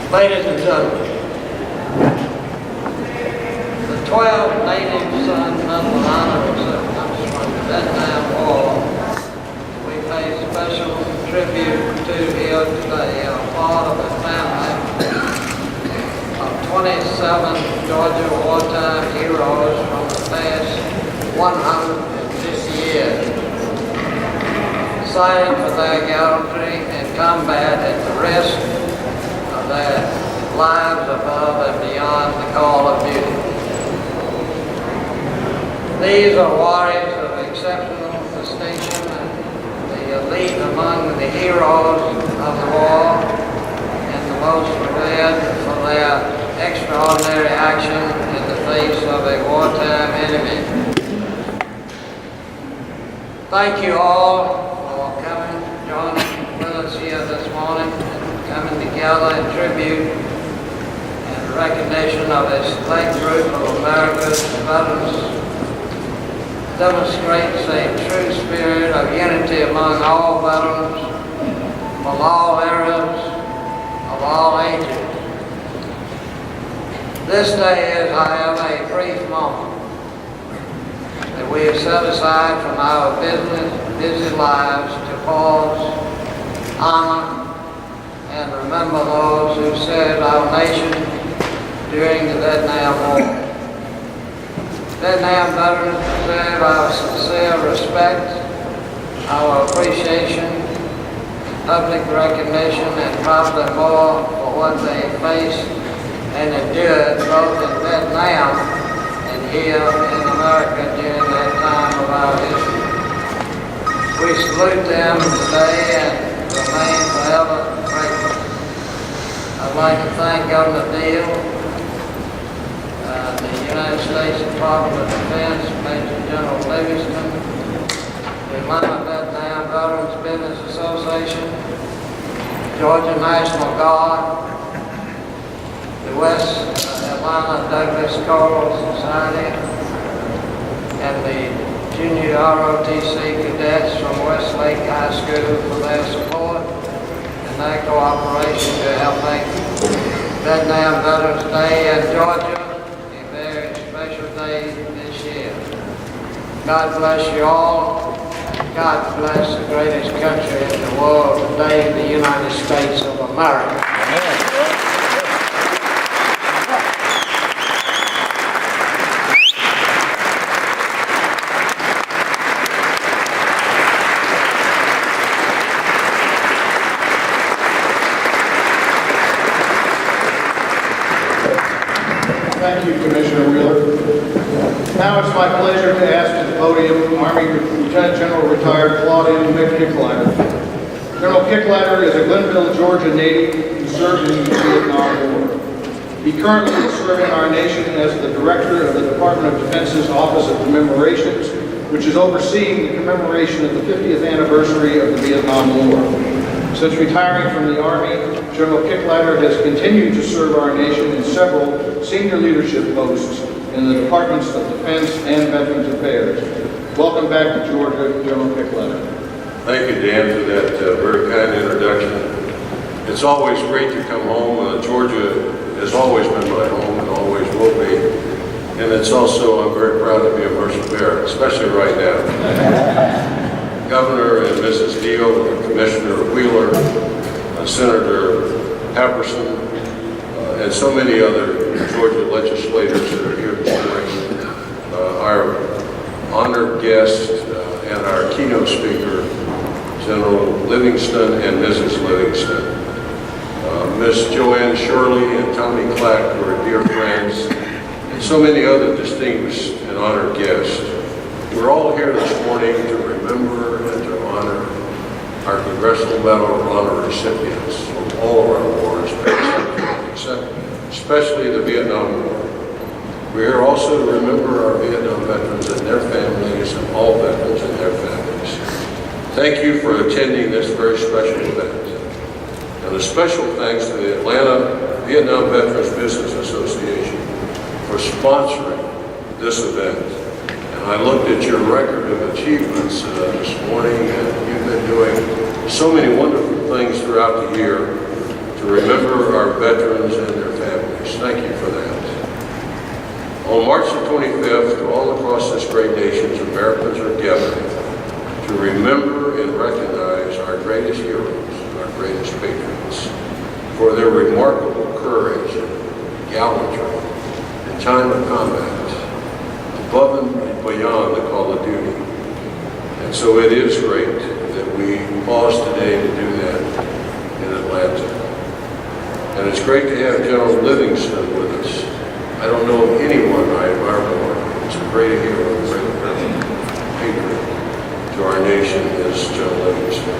Ladies and gentlemen, the 12 native son medal honor recipients from the Vietnam War, we pay special tribute to here today are part of the family of 27 Georgia wartime heroes from the past 150 years, cited for their gallantry in combat at the risk of their lives above and beyond the call of duty. These are warriors of exceptional distinction and the elite among the heroes of the war and the most revered for their extraordinary action in the face of a wartime enemy. Thank you all for coming, joining with us here this morning, coming together in tribute and recognition of a select group of America's veterans demonstrates a true spirit of unity among all veterans from all eras, of all ages. This day is, however, a brief moment that we have set aside from our busy lives to pause, honor, and remember those who served our nation during the Vietnam War. Vietnam veterans deserve our sincere respect, our appreciation, public recognition, and probably more for what they faced and endured both in Vietnam and here in America during that time of our history. We salute them today and remain forever grateful. I'd like to thank Governor Deal, the United States Department of Defense, Major General Livingston, the Atlanta Vietnam Veterans Business Association, Georgia National Guard, the West Atlanta Douglas Choral Society, and the Junior ROTC cadets from Westlake High School for their support and their cooperation to help make Vietnam Veterans Day in Georgia this year. God bless you all. God bless the greatest country in the world today, the United States of America. Thank you, Commissioner Wheeler. Now it's my pleasure to ask to the podium Army Lieutenant General retired Claude Kicklighter. General Kicklighter is a Glenville, Georgia native who served in the Vietnam War. He currently is serving our nation as the Director of the Department of Defense's Office of Commemorations, which is overseeing the commemoration of the 50th anniversary of the Vietnam War. Since retiring from the Army, General Kicklighter has continued to serve our nation in several senior leadership posts in the Departments of Defense and Veterans Affairs. Welcome back to Georgia, General Kicklighter. Thank you, Dan, for that very kind introduction. It's always great to come home. Georgia has always been my home and always will be. And it's also, I'm very proud to be a Mercer Bear, especially right now. Governor and Mrs. Deal, Commissioner Wheeler, Senator Pepperson, and so many other Georgia legislators that are here this morning. Our honored guest and our keynote speaker, General Livingston and Mrs. Livingston. Miss Joanne Shirley and Tommy Clack, who are dear friends, and so many other distinguished and honored guests. We're all here this morning to remember and to honor our Congressional Medal of Honor recipients from all of our wars, especially the Vietnam War. We're here also to remember our Vietnam veterans and their families and all veterans and their families. Thank you for attending this very special event. And a special thanks to the Atlanta Vietnam Veterans Business Association for sponsoring this event. And I looked at your record of achievements this morning, and you've been doing so many wonderful things throughout the year. to remember our veterans and their families. Thank you for that. On March the 25th, all across this great nation, Americans are gathering to remember and recognize our greatest heroes, our greatest patriots, for their remarkable courage and gallantry in time of combat, above and beyond the call of duty. And so it is great that we pause today to do that in Atlanta. And it's great to have General Livingston with us. I don't know of anyone I admire more. It's a great hero, a great patriot to our nation as General Livingston.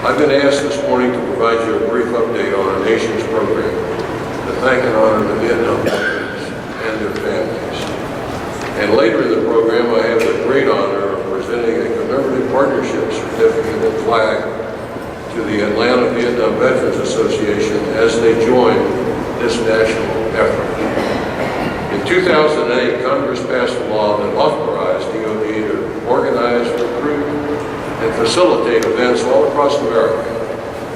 I've been asked this morning to provide you a brief update on our nation's program to thank and honor the Vietnam veterans and their families. And later in the program, I have the great honor of presenting a commemorative partnership certificate and flag to the Atlanta Vietnam Veterans Association as they join this national effort. In 2008, Congress passed a law that authorized DOD to organize, recruit, and facilitate events all across America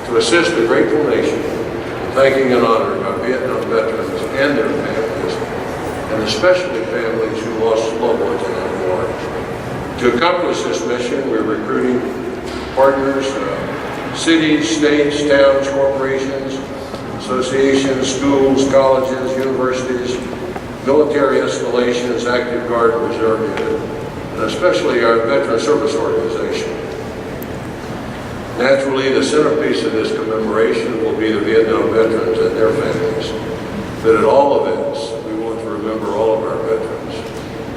to assist a grateful nation in thanking and honoring our Vietnam veterans and their families, and especially families who lost loved ones in our war. To accomplish this mission, we're recruiting partners, cities, states, towns, corporations, associations, schools, colleges, universities, military installations, active guard and reserve unit, and especially our veteran service organization. Naturally, the centerpiece of this commemoration will be the Vietnam veterans and their families. But at all events, we want to remember all of our veterans,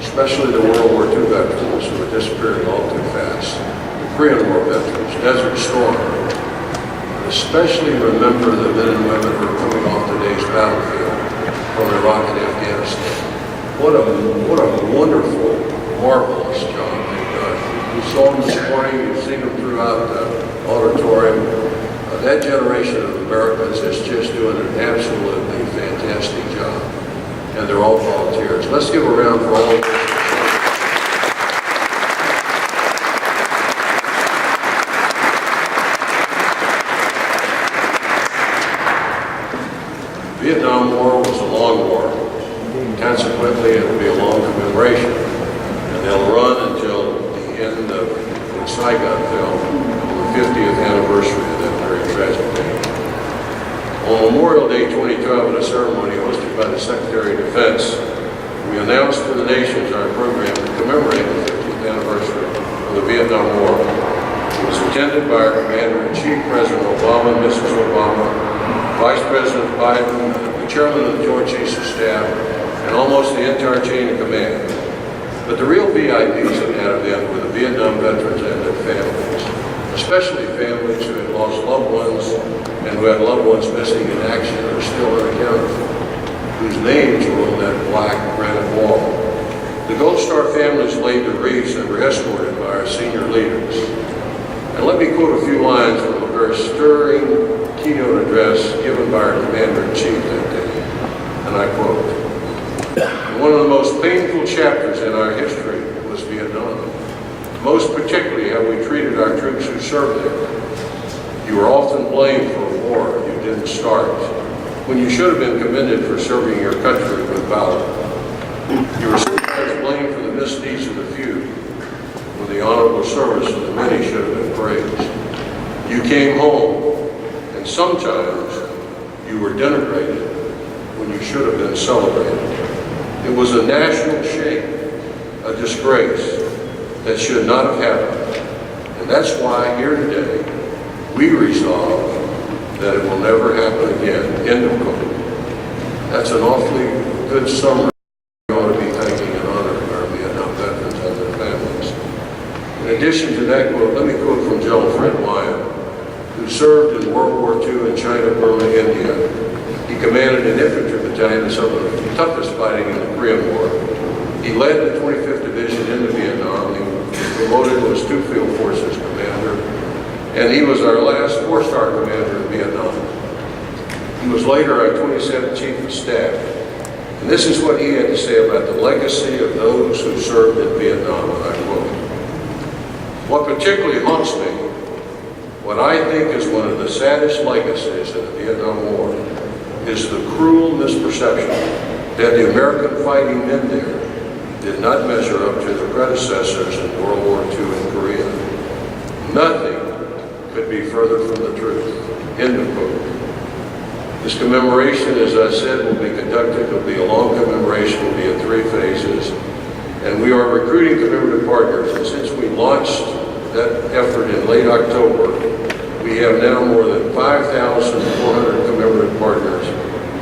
especially the World War II veterans who are disappearing all too fast, the Korean War veterans, Desert Storm, and especially remember the men and women who are coming off today's battlefield from Iraq and Afghanistan. What a wonderful, marvelous job they've done. You saw them this morning, you've seen them throughout the auditorium. That generation of Americans is just doing an absolutely fantastic job. And they're all volunteers. Let's give a round for all of them. Vietnam War was a long war. Consequently, it will be a long commemoration. And they'll run until the end of when Saigon fell, on the 50th anniversary of that very tragic day. On Memorial Day 2012, at a ceremony hosted by the Secretary of Defense, we announced to the nations our program to commemorate the 50th anniversary of the Vietnam War. It was attended by our Commander-in-Chief, President Obama, Mrs. Obama, Vice President Biden, the Chairman of the Joint Chiefs of Staff, and almost the entire chain of command. But the real VIPs in that event were the Vietnam veterans and their families, especially families who had lost loved ones and who had loved ones missing in action or still unaccounted for, whose names were on that black granite wall. The Gold Star families laid the wreaths and were escorted by our senior leaders. And let me quote a few lines from a very stirring keynote address given by our Commander-in-Chief that day. And I quote, "One of the most painful chapters in our history was Vietnam. Most particularly how we treated our troops who served there. You were often blamed for a war you didn't start, when you should have been commended for serving your country with valor. You were sometimes blamed for the misdeeds of the few, when the honorable service of the many should have been praised. You came home, and sometimes you were denigrated when you should have been celebrated. It was a national shame, a disgrace that should not have happened. And that's why here today, we resolve that it will never happen again." End of quote. That's an awfully good summary. We ought to be thanking and honoring our Vietnam veterans and their families. In addition to that quote, let me quote from General Fred Lyon, who served in World War II in China, Burma, India. He commanded an infantry battalion in some of the toughest fighting in the Korean War. He led the 25th Division into Vietnam. He was promoted to as 2 Field Forces Commander, and he was our last 4-star commander in Vietnam. He was later our 27th Chief of Staff. And this is what he had to say about the legacy of those who served in Vietnam, and I quote, "What particularly haunts me What I think is one of the saddest legacies of the Vietnam War is the cruel misperception that the American fighting men there did not measure up to their predecessors in World War II in Korea. Nothing could be further from the truth. End of quote. This commemoration, as I said, will be conducted. It will be a long commemoration. It will be in 3 phases. And we are recruiting commemorative partners. And since we launched that effort in late October, we have now more than 5,400 commemorative partners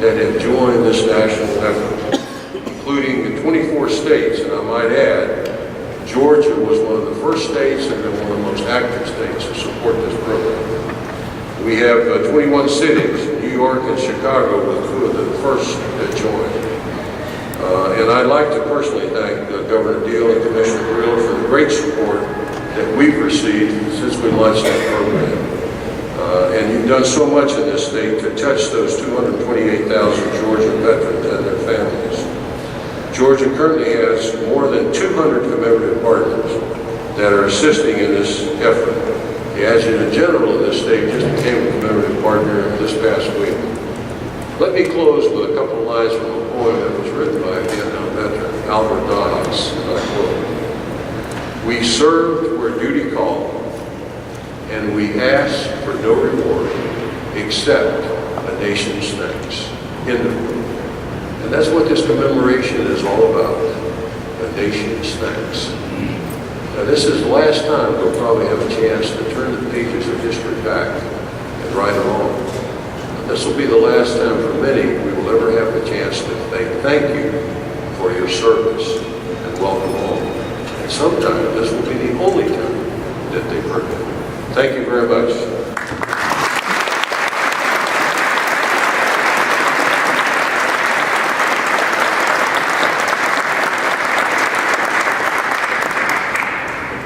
that have joined this national effort, including the 24 states. And I might add, Georgia was one of the first states and been one of the most active states to support this program. We have 21 cities, New York and Chicago, were 2 of the first that joined. And I'd like to personally thank Governor Deal and Commissioner Greer for the great support that we've received since we launched that program. And you've done so much in this state to touch those 228,000 Georgia veterans and their families. Georgia currently has more than 200 commemorative partners that are assisting in this effort. The Adjutant General of this state just became a commemorative partner this past week. Let me close with a couple of lines from a poem that was written by a Vietnam veteran, Albert Dodds, and I quote, "We served where duty called, and we asked for no reward except a nation's thanks." End of quote. And that's what this commemoration is all about, a nation's thanks. Now this is the last time we'll probably have a chance to turn the pages of history back and right along. And this will be the last time for many we will ever have the chance to thank you for your service and welcome home. And sometime this will be the only time that they've heard it. Thank you very much.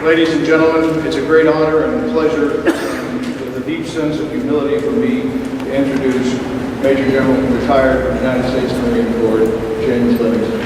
Ladies and gentlemen, it's a great honor and pleasure and with a deep sense of humility for me to introduce Major General retired United States Marine Corps, James Livingston.